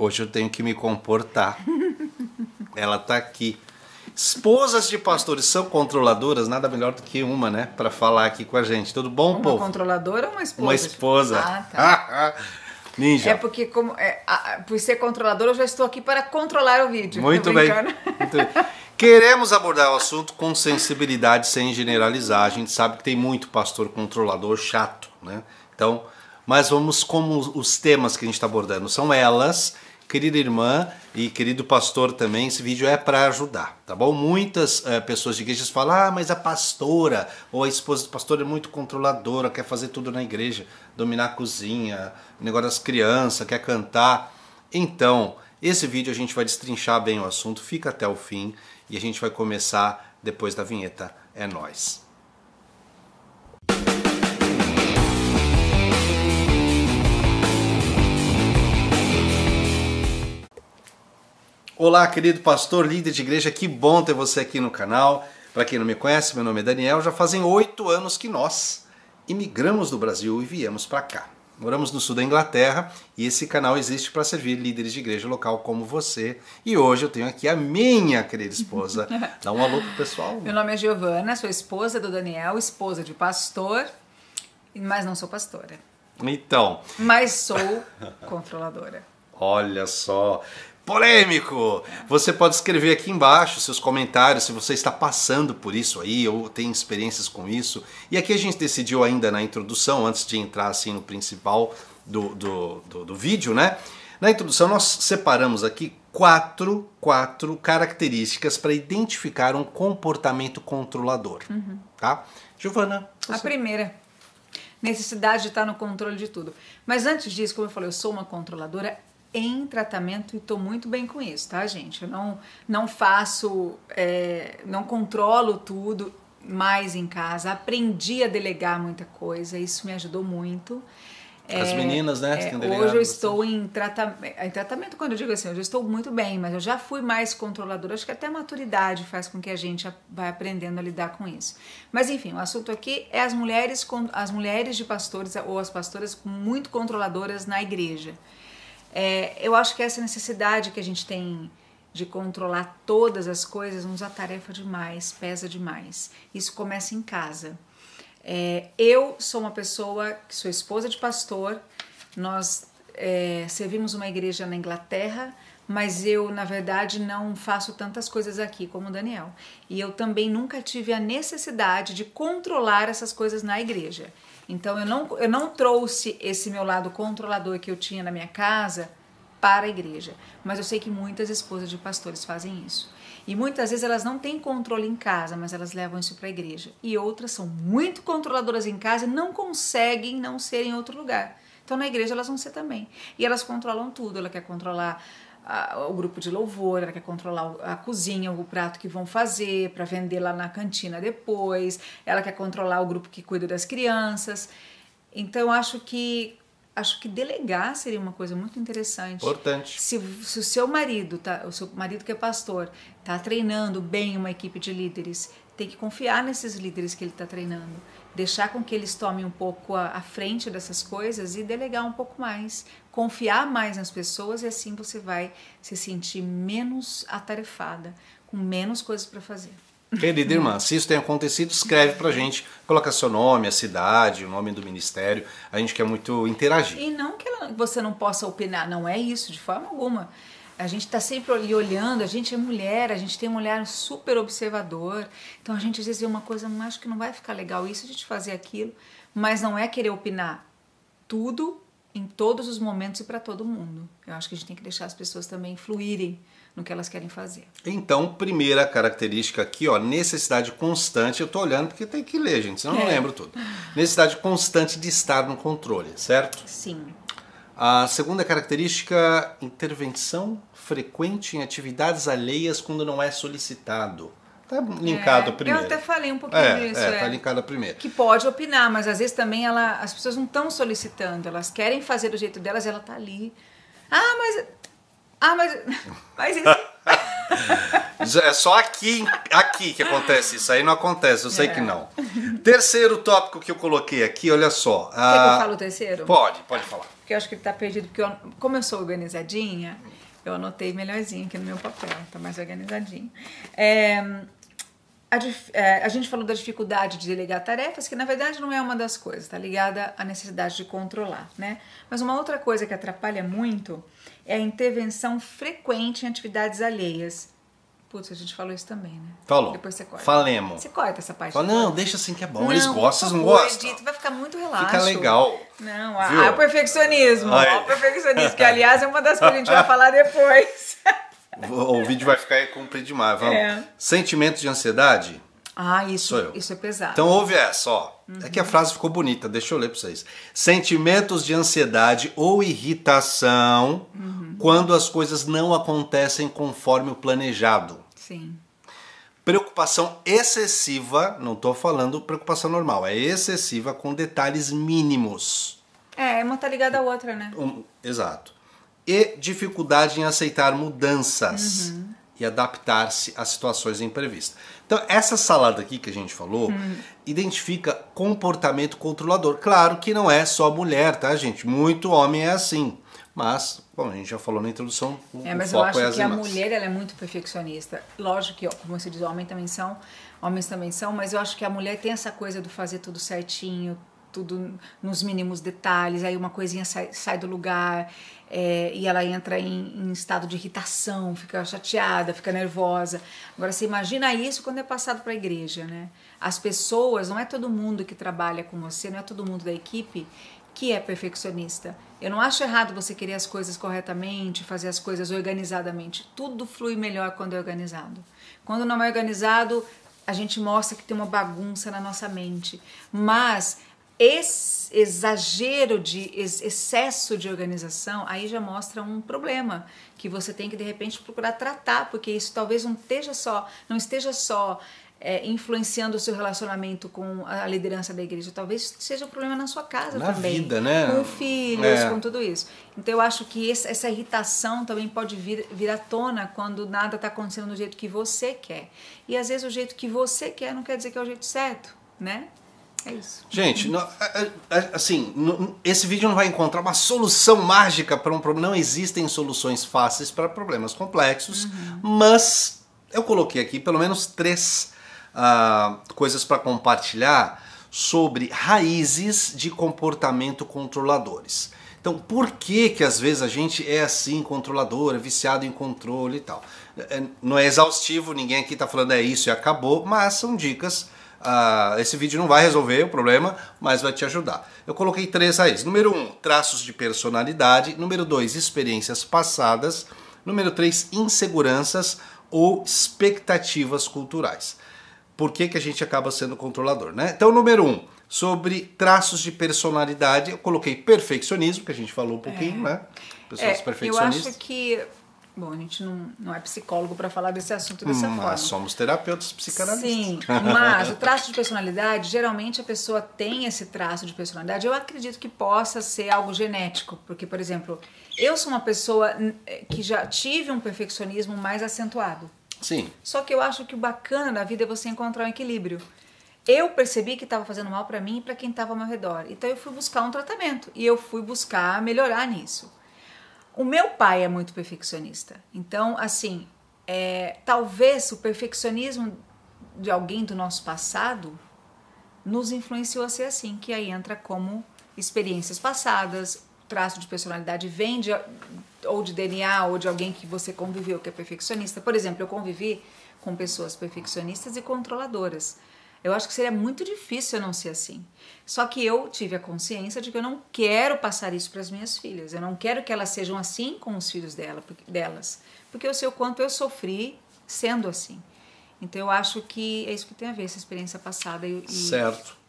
Hoje eu tenho que me comportar. Ela tá aqui. Esposas de pastores são controladoras? Nada melhor do que uma, né? Pra falar aqui com a gente. Tudo bom, povo? Uma controladora ou uma esposa? Uma esposa. Ah, tá. Ninja. É porque, por ser controladora, eu já estou aqui para controlar o vídeo. Muito bem. Muito bem. Queremos abordar o assunto com sensibilidade, sem generalizar. A gente sabe que tem muito pastor controlador chato, né? Então, mas vamos como os temas que a gente está abordando são elas, querida irmã e querido pastor também, esse vídeo é para ajudar, tá bom? Muitas pessoas de igrejas falam, mas a pastora ou a esposa do pastor é muito controladora, quer fazer tudo na igreja, dominar a cozinha, o negócio das crianças, quer cantar. Então, esse vídeo a gente vai destrinchar bem o assunto, fica até o fim e a gente vai começar depois da vinheta. É nóis! Olá, querido pastor, líder de igreja, que bom ter você aqui no canal. Para quem não me conhece, meu nome é Daniel, já fazem 8 anos que nós imigramos do Brasil e viemos para cá. Moramos no sul da Inglaterra e esse canal existe para servir líderes de igreja local como você. E hoje eu tenho aqui a minha querida esposa. Dá um alô pro pessoal. Meu nome é Giovana, sou esposa do Daniel, esposa de pastor, mas não sou pastora. Então. Mas sou controladora. Olha só. Polêmico! Você pode escrever aqui embaixo seus comentários se você está passando por isso aí ou tem experiências com isso. E aqui a gente decidiu ainda na introdução, antes de entrar assim no principal do vídeo, né? Na introdução nós separamos aqui quatro características para identificar um comportamento controlador, tá? Giovana? A primeira, necessidade de estar no controle de tudo. Mas antes disso, como eu falei, eu sou uma controladora em tratamento e estou muito bem com isso, tá, gente? Eu não faço, não controlo tudo mais em casa. Aprendi a delegar muita coisa, isso me ajudou muito. As meninas, né? Hoje eu estou em tratamento, quando eu digo assim, eu já estou muito bem, mas eu já fui mais controladora. Acho que até a maturidade faz com que a gente vai aprendendo a lidar com isso. Mas enfim, o assunto aqui é as mulheres de pastores ou as pastoras muito controladoras na igreja. Eu acho que essa necessidade que a gente tem de controlar todas as coisas nos atarefa demais, pesa demais. Isso começa em casa. Eu sou uma pessoa que sou esposa de pastor, nós servimos uma igreja na Inglaterra, mas eu, na verdade, não faço tantas coisas aqui como o Daniel. E eu também nunca tive a necessidade de controlar essas coisas na igreja. Então eu não trouxe esse meu lado controlador que eu tinha na minha casa para a igreja, mas eu sei que muitas esposas de pastores fazem isso. E muitas vezes elas não têm controle em casa, mas elas levam isso para a igreja. E outras são muito controladoras em casa e não conseguem não ser em outro lugar. Então na igreja elas vão ser também. E elas controlam tudo, ela quer controlar o grupo de louvor, ela quer controlar a cozinha, o prato que vão fazer para vender lá na cantina depois, ela quer controlar o grupo que cuida das crianças. Então acho que delegar seria uma coisa muito interessante. Importante. Se o seu marido que é pastor está treinando bem uma equipe de líderes, tem que confiar nesses líderes que ele está treinando, deixar com que eles tomem um pouco a frente dessas coisas e delegar um pouco mais, confiar mais nas pessoas e assim você vai se sentir menos atarefada, com menos coisas para fazer. Querida irmã, se isso tem acontecido, escreve pra gente, coloca seu nome, a cidade, o nome do ministério, a gente quer muito interagir. E não que você não possa opinar, não é isso, de forma alguma. A gente está sempre ali olhando, a gente é mulher, a gente tem um olhar super observador, então a gente às vezes vê uma coisa, acho que não vai ficar legal isso, a gente fazer aquilo, mas não é querer opinar tudo, em todos os momentos e para todo mundo. Eu acho que a gente tem que deixar as pessoas também fluírem no que elas querem fazer. Então, primeira característica aqui, ó, necessidade constante, eu tô olhando porque tem que ler, gente, senão eu não lembro tudo. Necessidade constante de estar no controle, certo? Sim. A segunda característica, intervenção frequente em atividades alheias quando não é solicitado. Tá linkado a primeira. Eu até falei um pouquinho disso. Tá linkado a primeira. Que pode opinar, mas às vezes também as pessoas não estão solicitando, elas querem fazer do jeito delas e ela tá ali. Mas isso... É só aqui que acontece isso, aí não acontece, eu sei que não. Terceiro tópico que eu coloquei aqui, olha só. Quer que eu fale o terceiro? Pode falar. Porque eu acho que ele tá perdido, porque como eu sou organizadinha, eu anotei melhorzinho aqui no meu papel, tá mais organizadinho. A gente falou da dificuldade de delegar tarefas, que na verdade não é uma das coisas, tá ligada à necessidade de controlar, né? Mas uma outra coisa que atrapalha muito é a intervenção frequente em atividades alheias. Putz, a gente falou isso também, né? Falou. Depois você corta. Falemos. Você corta essa parte. Não, deixa assim que é bom. Não, Eles gostam, por não favor, gostam. Edito, vai ficar muito relaxo. Fica legal. Não, o perfeccionismo. O perfeccionismo, que aliás é uma das coisas que a gente vai falar depois. O vídeo vai ficar comprido demais. Vamos. Sentimentos de ansiedade? Isso é pesado. Então ouve essa, ó. É que a frase ficou bonita, deixa eu ler pra vocês. Sentimentos de ansiedade ou irritação quando as coisas não acontecem conforme o planejado. Sim. Preocupação excessiva, não tô falando preocupação normal, é excessiva com detalhes mínimos. Uma tá ligada à outra, né? Exato. E dificuldade em aceitar mudanças e adaptar-se a situações imprevistas. Então, essa salada aqui que a gente falou identifica comportamento controlador. Claro que não é só mulher, tá, gente? Muito homem é assim. Mas, bom, a gente já falou na introdução, mas eu acho que a mulher ela é muito perfeccionista. Lógico que, como você diz, homens também são, mas eu acho que a mulher tem essa coisa do fazer tudo certinho, tudo nos mínimos detalhes, aí uma coisinha sai do lugar, e ela entra em estado de irritação, fica chateada, fica nervosa. Agora, você imagina isso quando é passado para a igreja, né? As pessoas, não é todo mundo que trabalha com você, não é todo mundo da equipe que é perfeccionista. Eu não acho errado você querer as coisas corretamente, fazer as coisas organizadamente. Tudo flui melhor quando é organizado. Quando não é organizado, a gente mostra que tem uma bagunça na nossa mente. Mas esse excesso de organização, aí já mostra um problema que você tem que de repente procurar tratar, porque isso talvez não esteja só influenciando o seu relacionamento com a liderança da igreja, talvez seja um problema na sua casa na também, vida, né? Com filhos, com tudo isso. Então eu acho que essa irritação também pode vir à tona quando nada está acontecendo do jeito que você quer. E às vezes o jeito que você quer não quer dizer que é o jeito certo, né? É isso. Gente, assim, esse vídeo não vai encontrar uma solução mágica para um problema. Não existem soluções fáceis para problemas complexos, mas eu coloquei aqui pelo menos 3 coisas para compartilhar sobre raízes de comportamento controladores. Então, por que às vezes a gente é assim, controlador, é viciado em controle e tal? Não é exaustivo, ninguém aqui está falando isso e acabou, mas são dicas. Esse vídeo não vai resolver o problema, mas vai te ajudar. Eu coloquei 3 raízes. Número 1, traços de personalidade. Número 2, experiências passadas. Número 3, inseguranças ou expectativas culturais. Por que a gente acaba sendo controlador, né? Então, número 1, sobre traços de personalidade, eu coloquei perfeccionismo, que a gente falou um pouquinho, né? Pessoas perfeccionistas. Eu acho que... Bom, a gente não é psicólogo para falar desse assunto dessa forma. Mas somos terapeutas psicanalistas. Sim, mas o traço de personalidade, geralmente a pessoa tem esse traço de personalidade. Eu acredito que possa ser algo genético, porque, por exemplo, eu sou uma pessoa que já tive um perfeccionismo mais acentuado. Sim. Só que eu acho que o bacana da vida é você encontrar um equilíbrio. Eu percebi que estava fazendo mal para mim e para quem estava ao meu redor. Então eu fui buscar um tratamento e eu fui buscar melhorar nisso. O meu pai é muito perfeccionista, então, assim, talvez o perfeccionismo de alguém do nosso passado nos influenciou a ser assim, que aí entra como experiências passadas, traço de personalidade vem ou de DNA ou de alguém que você conviveu que é perfeccionista. Por exemplo, eu convivi com pessoas perfeccionistas e controladoras. Eu acho que seria muito difícil eu não ser assim. Só que eu tive a consciência de que eu não quero passar isso para as minhas filhas. Eu não quero que elas sejam assim com os filhos delas. Porque eu sei o quanto eu sofri sendo assim. Então eu acho que é isso que tem a ver, essa experiência passada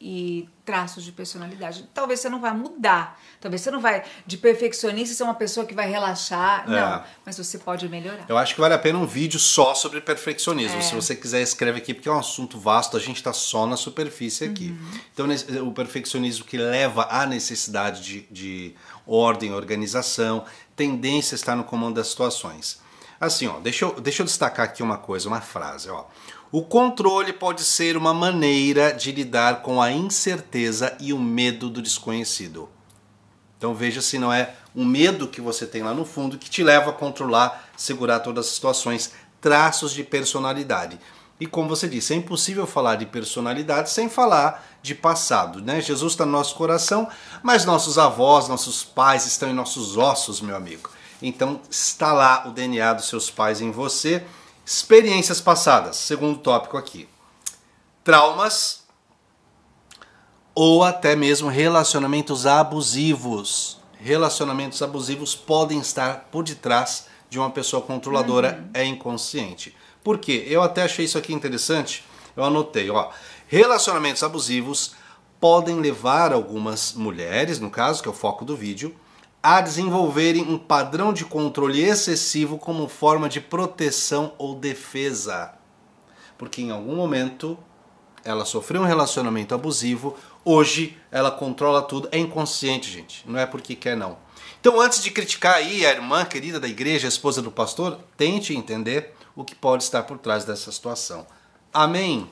e traços de personalidade. Talvez você não vai mudar. Talvez você não vai, de perfeccionista, ser uma pessoa que vai relaxar. Não, mas você pode melhorar. Eu acho que vale a pena um vídeo só sobre perfeccionismo. Se você quiser, escreve aqui, porque é um assunto vasto, a gente está só na superfície aqui. Então, o perfeccionismo que leva à necessidade de ordem, organização, tendência a estar no comando das situações. Assim, ó, deixa eu destacar aqui uma coisa, uma frase, ó. O controle pode ser uma maneira de lidar com a incerteza e o medo do desconhecido. Então veja se não é um medo que você tem lá no fundo que te leva a controlar, segurar todas as situações, traços de personalidade. E como você disse, é impossível falar de personalidade sem falar de passado, né? Jesus está no nosso coração, mas nossos avós, nossos pais estão em nossos ossos, meu amigo. Então está lá o DNA dos seus pais em você. Experiências passadas, segundo tópico aqui. Traumas ou até mesmo relacionamentos abusivos. Relacionamentos abusivos podem estar por detrás de uma pessoa controladora, é inconsciente. Por quê? Eu até achei isso aqui interessante, eu anotei, ó. Relacionamentos abusivos podem levar algumas mulheres, no caso, que é o foco do vídeo, a desenvolverem um padrão de controle excessivo como forma de proteção ou defesa. Porque em algum momento ela sofreu um relacionamento abusivo, hoje ela controla tudo, é inconsciente, gente, não é porque quer não. Então antes de criticar aí a irmã querida da igreja, a esposa do pastor, tente entender o que pode estar por trás dessa situação. Amém?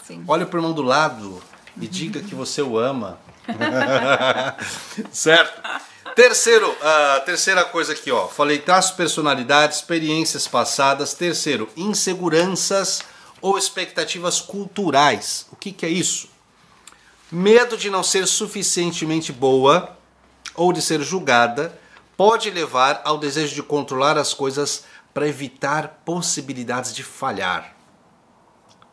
Sim. Olha para o irmão do lado e diga que você o ama. Certo? Terceira coisa aqui, ó. Falei traços, personalidade, experiências passadas. Terceiro, inseguranças ou expectativas culturais. O que é isso? Medo de não ser suficientemente boa ou de ser julgada pode levar ao desejo de controlar as coisas para evitar possibilidades de falhar.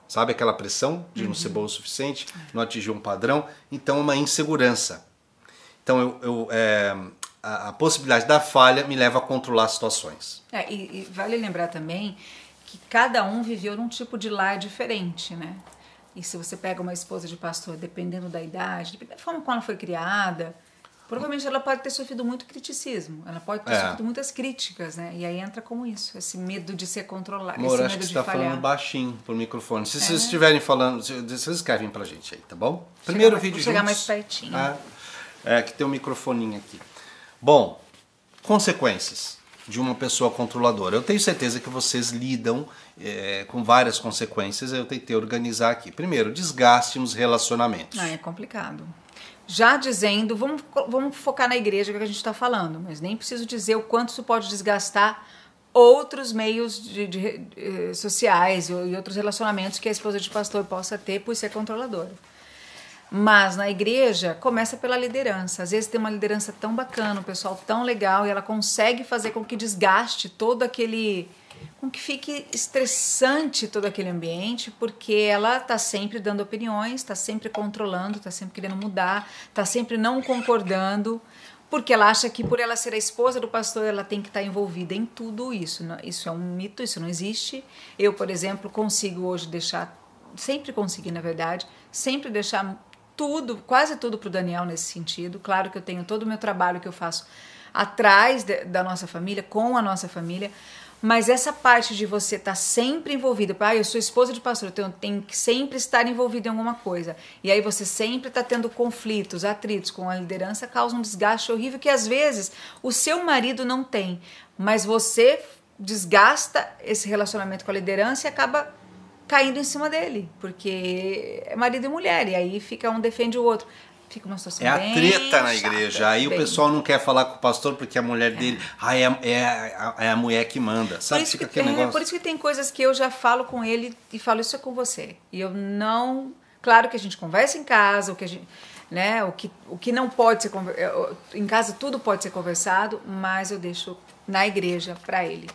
Sabe aquela pressão de não ser boa o suficiente, não atingir um padrão? Então é uma insegurança. Então a possibilidade da falha me leva a controlar situações. E vale lembrar também que cada um viveu num tipo de lar diferente, né? E se você pega uma esposa de pastor, dependendo da idade, dependendo da forma como ela foi criada, provavelmente ela pode ter sofrido muito criticismo, ela pode ter sofrido muitas críticas, né? E aí entra como isso, esse medo de ser controlado, Amor, esse acho medo que de você está falhar. falando baixinho pro microfone. Se vocês estiverem falando, vocês escrevem pra gente aí, tá bom? Primeiro vídeo juntos. Vou chegar mais pertinho. Que tem um microfoninho aqui. Bom, consequências de uma pessoa controladora. Eu tenho certeza que vocês lidam com várias consequências, eu tentei organizar aqui. Primeiro, desgaste nos relacionamentos. É complicado. Já dizendo, vamos focar na igreja que a gente está falando, mas nem preciso dizer o quanto isso pode desgastar outros meios sociais e outros relacionamentos que a esposa de pastor possa ter por ser controladora. Mas na igreja começa pela liderança. Às vezes tem uma liderança tão bacana, um pessoal tão legal, e ela consegue fazer com que desgaste todo aquele... com que fique estressante todo aquele ambiente, porque ela está sempre dando opiniões, está sempre controlando, está sempre querendo mudar, está sempre não concordando, porque ela acha que por ela ser a esposa do pastor, ela tem que estar envolvida em tudo isso. Isso é um mito, isso não existe. Eu, por exemplo, consigo hoje deixar, sempre consegui na verdade, sempre deixar tudo, quase tudo para o Daniel nesse sentido. Claro que eu tenho todo o meu trabalho que eu faço atrás da nossa família, com a nossa família, mas essa parte de você estar sempre envolvida, eu sou esposa de pastor, então eu tenho que sempre estar envolvida em alguma coisa, e aí você sempre está tendo conflitos, atritos com a liderança, causa um desgaste horrível que às vezes o seu marido não tem, mas você desgasta esse relacionamento com a liderança e acaba caindo em cima dele, porque é marido e mulher, e aí fica um defende o outro. Fica uma situação a bem treta na chata, igreja. Aí o pessoal não quer falar com o pastor porque a mulher dele é a mulher que manda. Sabe? Por isso que tem coisas que eu já falo com ele e falo isso é com você. E eu não... Claro que a gente conversa em casa, o que a gente... né, o que não pode ser... Em casa tudo pode ser conversado, mas eu deixo na igreja para ele.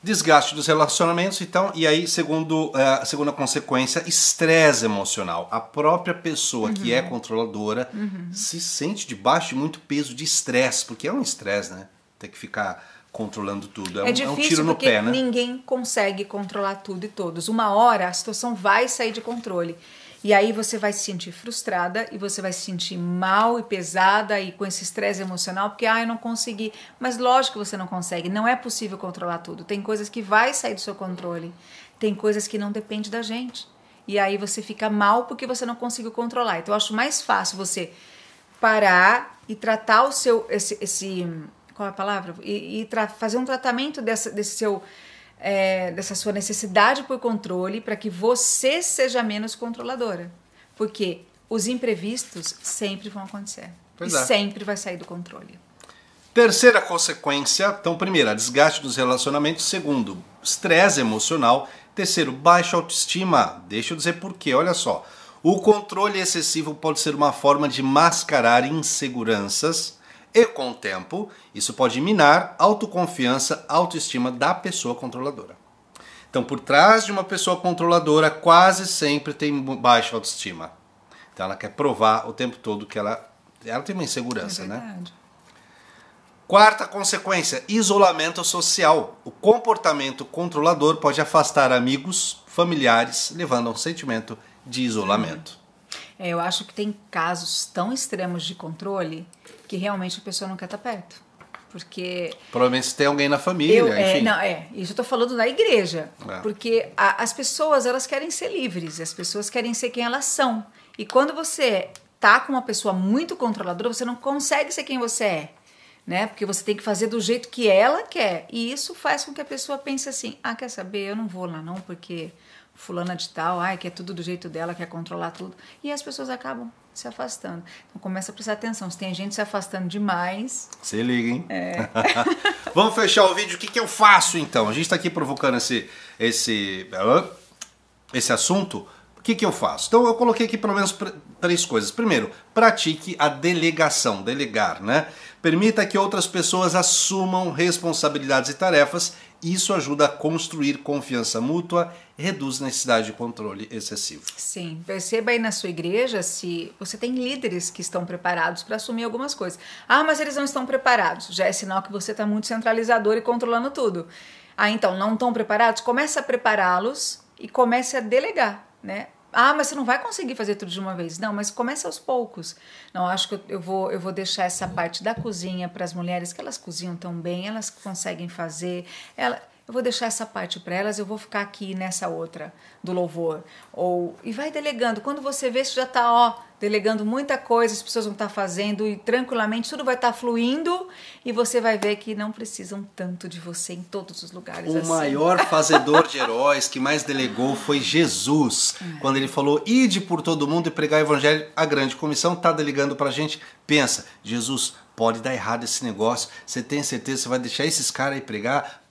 Desgaste dos relacionamentos, então, e aí, a segunda consequência, estresse emocional. A própria pessoa que é controladora se sente debaixo de muito peso de estresse, porque é um estresse, né? Ter que ficar controlando tudo. É um tiro no pé, né? Ninguém consegue controlar tudo e todos. Uma hora a situação vai sair de controle. E aí você vai se sentir frustrada e você vai se sentir mal e pesada e com esse estresse emocional, porque eu não consegui. Mas lógico que você não consegue, não é possível controlar tudo. Tem coisas que vai sair do seu controle, tem coisas que não dependem da gente. E aí você fica mal porque você não conseguiu controlar. Então eu acho mais fácil você parar e tratar qual é a palavra? Fazer um tratamento dessa sua necessidade por controle para que você seja menos controladora. Porque os imprevistos sempre vão acontecer. Sempre vai sair do controle. Terceira consequência, então, primeira, desgaste dos relacionamentos. Segundo, estresse emocional. Terceiro, baixa autoestima. Deixa eu dizer por quê, olha só. O controle excessivo pode ser uma forma de mascarar inseguranças e, com o tempo, isso pode minar a autoconfiança, a autoestima da pessoa controladora. Então, por trás de uma pessoa controladora, quase sempre tem baixa autoestima. Então, ela quer provar o tempo todo que ela tem uma insegurança, né? Quarta consequência, isolamento social. O comportamento controlador pode afastar amigos, familiares, levando a um sentimento de isolamento. Eu acho que tem casos tão extremos de controle que realmente a pessoa não quer estar perto. Porque... provavelmente se tem alguém na família, enfim. Isso eu tô falando da igreja. Porque as pessoas, elas querem ser livres, as pessoas querem ser quem elas são. E quando você tá com uma pessoa muito controladora, você não consegue ser quem você é. Né? Porque você tem que fazer do jeito que ela quer. E isso faz com que a pessoa pense assim, quer saber, eu não vou lá não, porque fulana de tal, quer tudo do jeito dela, quer controlar tudo. E as pessoas acabam se afastando. Então começa a prestar atenção, se tem gente se afastando demais... Se liga, hein? Vamos fechar o vídeo, o que eu faço então? A gente está aqui provocando esse assunto. O que eu faço? Então eu coloquei aqui pelo menos 3 coisas. Primeiro, pratique a delegação, delegar, né? Permita que outras pessoas assumam responsabilidades e tarefas. Isso ajuda a construir confiança mútua e reduz a necessidade de controle excessivo. Sim, perceba aí na sua igreja se você tem líderes que estão preparados para assumir algumas coisas. Mas eles não estão preparados. Já é sinal que você está muito centralizador e controlando tudo. Então, não estão preparados? Comece a prepará-los e comece a delegar, né? Mas você não vai conseguir fazer tudo de uma vez. Não, mas comece aos poucos. Não, acho que eu vou deixar essa parte da cozinha para as mulheres, que elas cozinham tão bem, elas conseguem fazer. Eu vou deixar essa parte para elas, eu vou ficar aqui nessa outra do louvor. E vai delegando. Quando você vê, você já está delegando muita coisa, as pessoas vão estar fazendo e tranquilamente tudo vai estar fluindo e você vai ver que não precisam tanto de você em todos os lugares. O maior fazedor de heróis que mais delegou foi Jesus. Quando ele falou, ide por todo mundo e pregar o evangelho, a grande comissão está delegando para a gente. Pensa, Jesus, pode dar errado esse negócio, você tem certeza que você vai deixar esses caras aí pregar?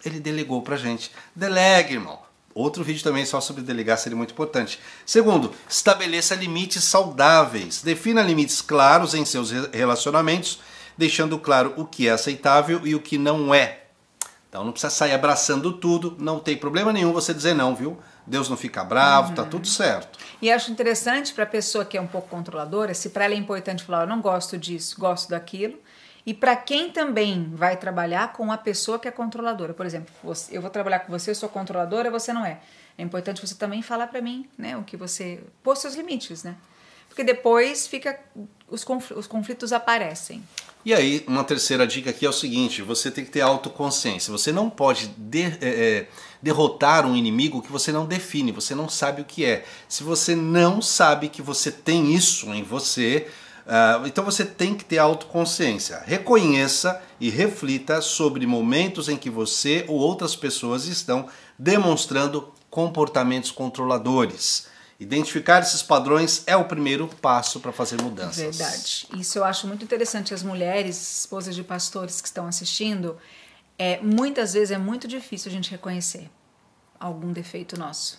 Ele delegou pra gente. Delegue, irmão. Outro vídeo também só sobre delegar seria muito importante. Segundo, estabeleça limites saudáveis. Defina limites claros em seus relacionamentos, deixando claro o que é aceitável e o que não é. Então não precisa sair abraçando tudo, não tem problema nenhum você dizer não, viu? Deus não fica bravo, tá tudo certo. E acho interessante para a pessoa que é um pouco controladora, se para ela é importante falar, eu não gosto disso, gosto daquilo. E para quem também vai trabalhar com a pessoa que é controladora. Por exemplo, eu vou trabalhar com você, eu sou controladora, você não é. É importante você também falar para mim, né, o que você... pôr seus limites, né? Porque depois os conflitos aparecem. E aí, uma terceira dica aqui é o seguinte, você tem que ter autoconsciência. Você não pode derrotar um inimigo que você não define, você não sabe o que é. Se você não sabe que você tem isso em você... então você tem que ter autoconsciência. Reconheça e reflita sobre momentos em que você ou outras pessoas estão demonstrando comportamentos controladores. Identificar esses padrões é o primeiro passo para fazer mudanças. Verdade. Isso eu acho muito interessante. As mulheres, esposas de pastores que estão assistindo, muitas vezes é muito difícil a gente reconhecer algum defeito nosso.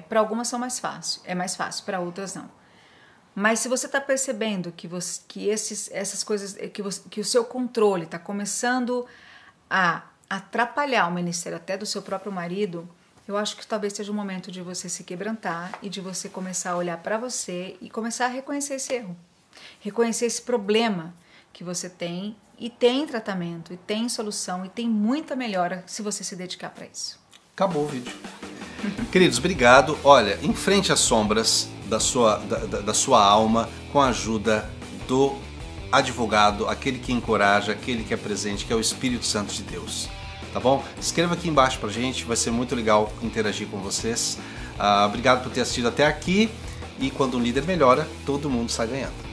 Para algumas é mais fácil, para outras não. Mas se você está percebendo que essas coisas, que o seu controle está começando a atrapalhar o ministério até do seu próprio marido, eu acho que talvez seja o momento de você se quebrantar e de você começar a olhar para você e começar a reconhecer esse erro. Reconhecer esse problema que você tem e tem tratamento, e tem solução, e tem muita melhora se você se dedicar para isso. Acabou o vídeo. Queridos, obrigado. Olha, enfrente as sombras da sua alma com a ajuda do advogado, aquele que encoraja, aquele que é presente, que é o Espírito Santo de Deus. Tá bom? Escreva aqui embaixo pra gente, vai ser muito legal interagir com vocês. Obrigado por ter assistido até aqui. E quando o líder melhora, todo mundo sai ganhando.